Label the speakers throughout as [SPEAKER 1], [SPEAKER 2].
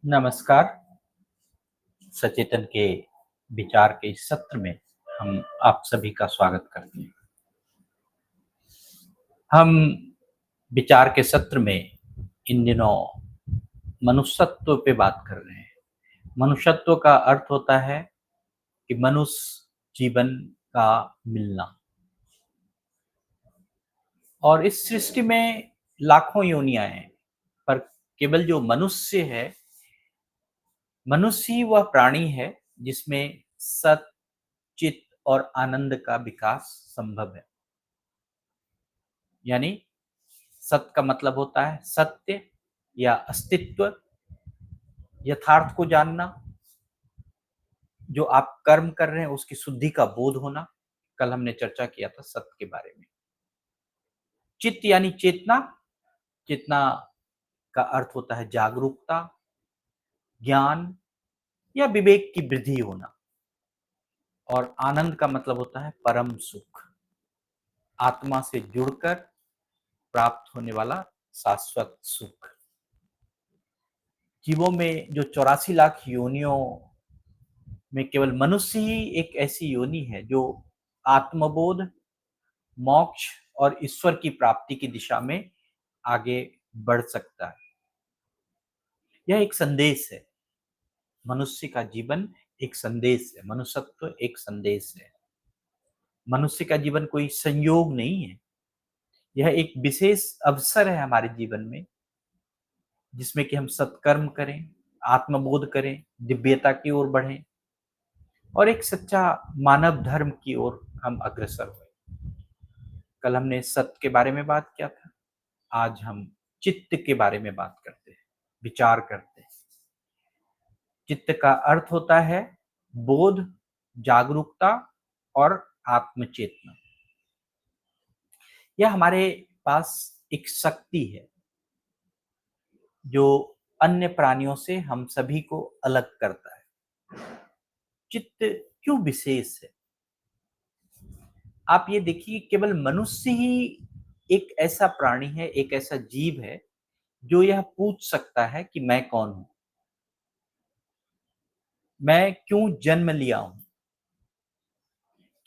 [SPEAKER 1] नमस्कार। सचेतन के विचार के इस सत्र में हम आप सभी का स्वागत करते हैं। हम विचार के सत्र में इन दिनों मनुष्यत्व पे बात कर रहे हैं। मनुष्यत्व का अर्थ होता है कि मनुष्य जीवन का मिलना। और इस सृष्टि में लाखों योनियां हैं, पर केवल जो मनुष्य है, मनुष्य ही वह प्राणी है जिसमें सत, चित और आनंद का विकास संभव है। यानी सत का मतलब होता है सत्य या अस्तित्व, यथार्थ को जानना, जो आप कर्म कर रहे हैं उसकी शुद्धि का बोध होना। कल हमने चर्चा किया था सत्य के बारे में। चित्त यानी चेतना। चेतना का अर्थ होता है जागरूकता, ज्ञान या विवेक की वृद्धि होना। और आनंद का मतलब होता है परम सुख, आत्मा से जुड़कर प्राप्त होने वाला शाश्वत सुख। जीवों में जो 84 लाख योनियों में केवल मनुष्य ही एक ऐसी योनि है जो आत्मबोध, मोक्ष और ईश्वर की प्राप्ति की दिशा में आगे बढ़ सकता है। यह एक संदेश है। मनुष्य का जीवन एक संदेश है, मनुष्यत्व एक संदेश है। मनुष्य का जीवन कोई संयोग नहीं है। यह एक विशेष अवसर है हमारे जीवन में, जिसमें कि हम सत्कर्म करें, आत्मबोध करें, दिव्यता की ओर बढ़ें और एक सच्चा मानव धर्म की ओर हम अग्रसर हुए। कल हमने सत्य के बारे में बात किया था। आज हम चित्त के बारे में बात करते हैं, विचार करते हैं। चित्त का अर्थ होता है बोध, जागरूकता और आत्मचेतना। यह हमारे पास एक शक्ति है जो अन्य प्राणियों से हम सभी को अलग करता है। चित्त क्यों विशेष है? आप ये देखिए, केवल मनुष्य ही एक ऐसा प्राणी है, एक ऐसा जीव है जो यह पूछ सकता है कि मैं कौन हूं, मैं क्यों जन्म लिया हूं।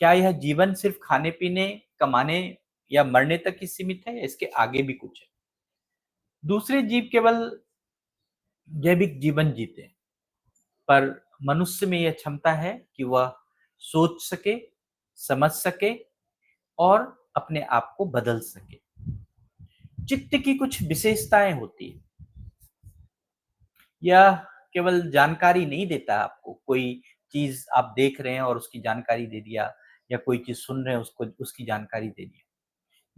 [SPEAKER 1] क्या यह जीवन सिर्फ खाने पीने, कमाने या मरने तक ही सीमित है, या इसके आगे भी कुछ है? दूसरे जीव केवल जैविक जीवन जीते हैं, पर मनुष्य में यह क्षमता है कि वह सोच सके, समझ सके और अपने आप को बदल सके। चित्त की कुछ विशेषताएं होती है। यह केवल जानकारी नहीं देता आपको, कोई चीज आप देख रहे हैं और उसकी जानकारी दे दिया, या कोई चीज सुन रहे हैं उसको उसकी जानकारी दे दिया।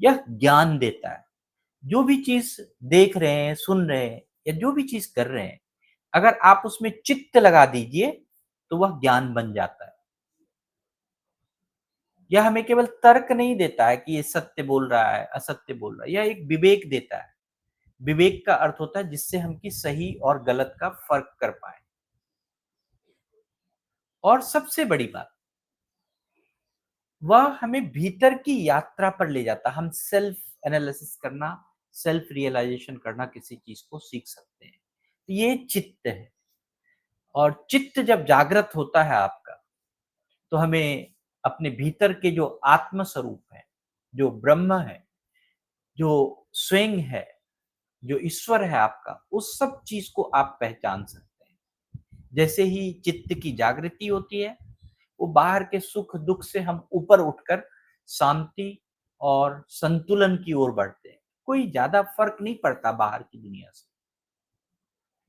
[SPEAKER 1] यह ज्ञान देता है। जो भी चीज देख रहे हैं, सुन रहे हैं या जो भी चीज कर रहे हैं, अगर आप उसमें चित्त लगा दीजिए तो वह ज्ञान बन जाता है। यह हमें केवल तर्क नहीं देता है कि ये सत्य बोल रहा है, असत्य बोल रहा है। यह एक विवेक देता है। विवेक का अर्थ होता है जिससे हम कि सही और गलत का फर्क कर पाए। और सबसे बड़ी बात, वह हमें भीतर की यात्रा पर ले जाता। हम सेल्फ एनालिसिस करना, सेल्फ रियलाइजेशन करना, किसी चीज को सीख सकते हैं। तो ये चित्त है। और चित्त जब जागृत होता है आपका, तो हमें अपने भीतर के जो आत्म स्वरूप है, जो ब्रह्म है, जो स्वयं है, जो ईश्वर है आपका, उस सब चीज को आप पहचान सकते हैं। जैसे ही चित्त की जागृति होती है, वो बाहर के सुख दुख से हम ऊपर उठकर शांति और संतुलन की ओर बढ़ते हैं। कोई ज्यादा फर्क नहीं पड़ता बाहर की दुनिया से।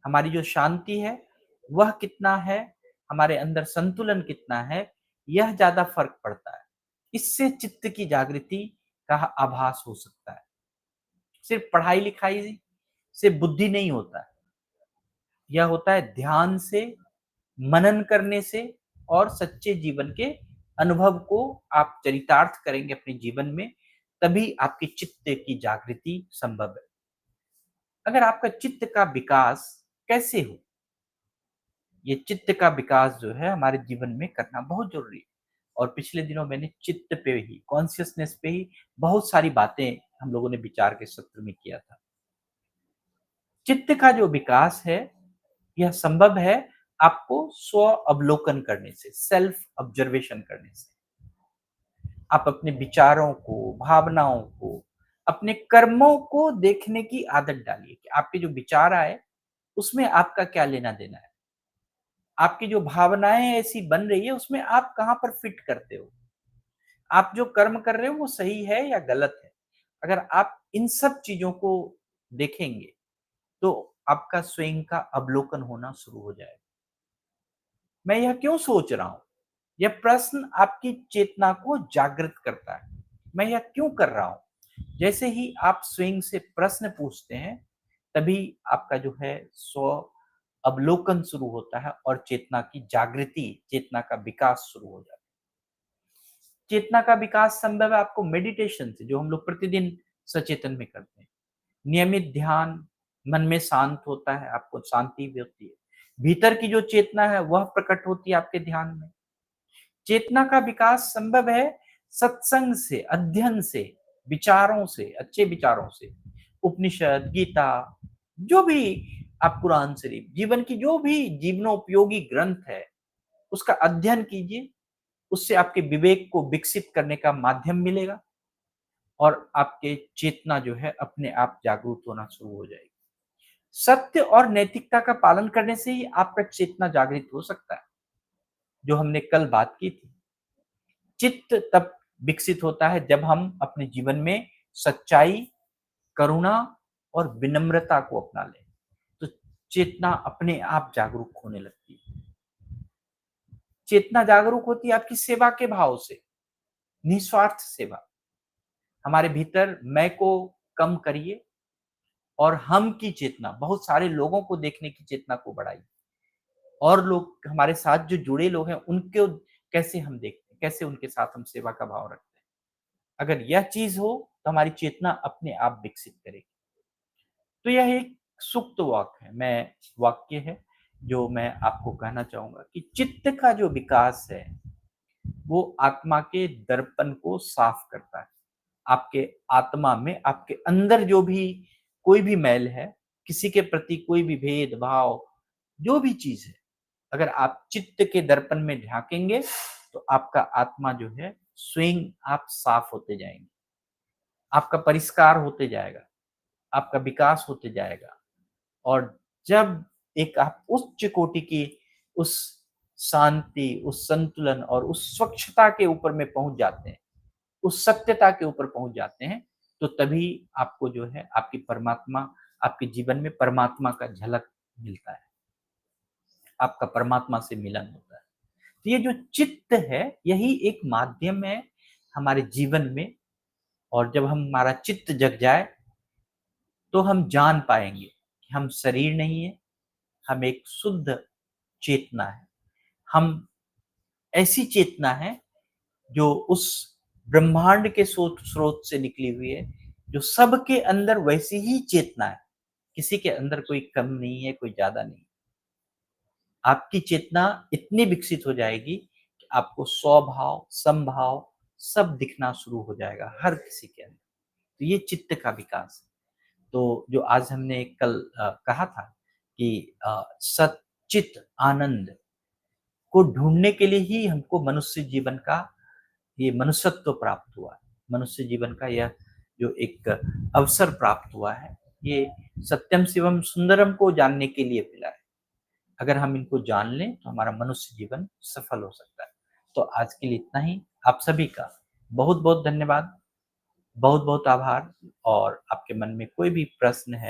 [SPEAKER 1] हमारी जो शांति है वह कितना है, हमारे अंदर संतुलन कितना है, यह ज्यादा फर्क पड़ता है। इससे चित्त की जागृति का आभास हो सकता है। सिर्फ पढ़ाई लिखाई से बुद्धि नहीं होता है। यह होता है ध्यान से, मनन करने से और सच्चे जीवन के अनुभव को आप चरितार्थ करेंगे अपने जीवन में, तभी आपके चित्त की जागृति संभव है। अगर आपका चित्त का विकास कैसे हो, ये चित्त का विकास जो है हमारे जीवन में करना बहुत जरूरी है। और पिछले दिनों मैंने चित्त पे ही, कॉन्शियसनेस पे ही बहुत सारी बातें हम लोगों ने विचार के सत्र में किया था। चित्त का जो विकास है, यह संभव है आपको स्व अवलोकन करने से, सेल्फ ऑब्जर्वेशन करने से। आप अपने विचारों को, भावनाओं को, अपने कर्मों को देखने की आदत डालिए कि आपके जो विचार आए, उसमें आपका क्या लेना-देना है। आपकी जो भावनाएँ ऐसी बन रही है, उसमें आप कहाँ पर फिट करते हो? आप जो कर्म कर रहे हो, वो सही है या गलत है? अगर आप इन सब चीज़ों को देखेंगे, तो आपका स्वयं का अवलोकन होना शुरू हो जाएगा। मैं यह क्यों सोच रहा हूँ? यह प्रश्न आपकी चेतना को जागृत करता है। मैं यह क्यों कर रहा हूँ? जैसे ही आप स्वयं से प्रश्न पूछते हैं, तभी आपका जो है स्व अवलोकन शुरू होता है और चेतना की जागृति, चेतना का विकास शुरू हो जाता है। चेतना का विकास संभव है आपको मेडिटेशन से, जो हम लोग प्रतिदिन सचेतन में करते हैं। नियमित ध्यान, मन में शांत होता है, आपको शांति भी होती है। भीतर की जो चेतना है, वह प्रकट होती है आपके ध्यान में। चेतना का विकास संभव है सत्संग से, अध्ययन से, विचारों से, अच्छे विचारों से। उपनिषद, गीता, जो भी आप कुरान शरीफ, जीवन की जो भी जीवनोपयोगी ग्रंथ है, उसका अध्ययन कीजिए। उससे आपके विवेक को विकसित करने का माध्यम मिलेगा और आपके चेतना जो है अपने आप जागरूक होना शुरू हो जाएगी। सत्य और नैतिकता का पालन करने से ही आपका चेतना जागृत हो सकता है, जो हमने कल बात की थी। चित्त तब विकसित होता है जब हम अपने जीवन में सच्चाई, करुणा और विनम्रता को अपना लें। तो चेतना अपने आप जागरूक होने लगती है। चेतना जागरूक होती है आपकी सेवा के भाव से, निस्वार्थ सेवा। हमारे भीतर मैं को कम करिए और हम की चेतना, बहुत सारे लोगों को देखने की चेतना को बढ़ाइए। और लोग हमारे साथ जो जुड़े लोग हैं, उनको कैसे हम देखते हैं, कैसे उनके साथ हम सेवा का भाव रखते हैं। अगर यह चीज़ हो, तो हमारी चेतना अपने आप विकसित करेगी। तो यह एक सुक्त वाक्य है, जो मैं आपको कहना चाहूँगा कि चित्त का जो विकास है, वो आत्मा के दर्पण को साफ करता है। आपके आत्मा में, आपके अंदर जो भी कोई भी मैल है, किसी के प्रति कोई भी भेदभाव, जो भी चीज़ है, अगर आप चित्त के दर्पण में झाँकेंगे, तो आपका आत्मा जो है स्वयं आप साफ होते जाएँगे। आपका परिष्कार होते जाएगा, आपका विकास होते जाएगा और जब एक आप उच्च कोटि की उस शांति, उस संतुलन और उस स्वच्छता के ऊपर में पहुँच जाते हैं, उस सत्यता के ऊपर पहुँच जाते हैं, तो तभी आपको जो है आपकी परमात्मा, आपके जीवन में परमात्मा का झलक मिलता है, आपका परमात्मा से मिलन होता है। तो ये जो चित्त है, यही एक माध्यम है हमारे जीवन में और जब हमारा चित्त जग जाए, तो हम जान पाएँगे कि हम शरीर नहीं है, हम एक शुद्ध चेतना है। हम ऐसी चेतना है जो उस ब्रह्मांड के स्रोत से निकली हुई है, जो सबके अंदर वैसी ही चेतना है। किसी के अंदर कोई कम नहीं है, कोई ज़्यादा नहीं। आपकी चेतना इतनी विकसित हो जाएगी कि आपको स्वभाव, समभाव सब दिखना शुरू हो जाएगा हर किसी के अंदर। तो ये चित्त का विकास है। तो जो आज हमने कल कहा था कि सत, चित, आनंद को ढूँढने के लिए ही हमको मनुष्य जीवन का ये मनुष्यत्व प्राप्त हुआ है। मनुष्य जीवन का यह जो एक अवसर प्राप्त हुआ है, ये सत्यम शिवम सुंदरम को जानने के लिए मिला है। अगर हम इनको जान लें, तो हमारा मनुष्य जीवन सफल हो सकता है। तो आज के लिए इतना ही। आप सभी का बहुत-बहुत धन्यवाद, बहुत-बहुत आभार और आपके मन में कोई भी प्रश्न है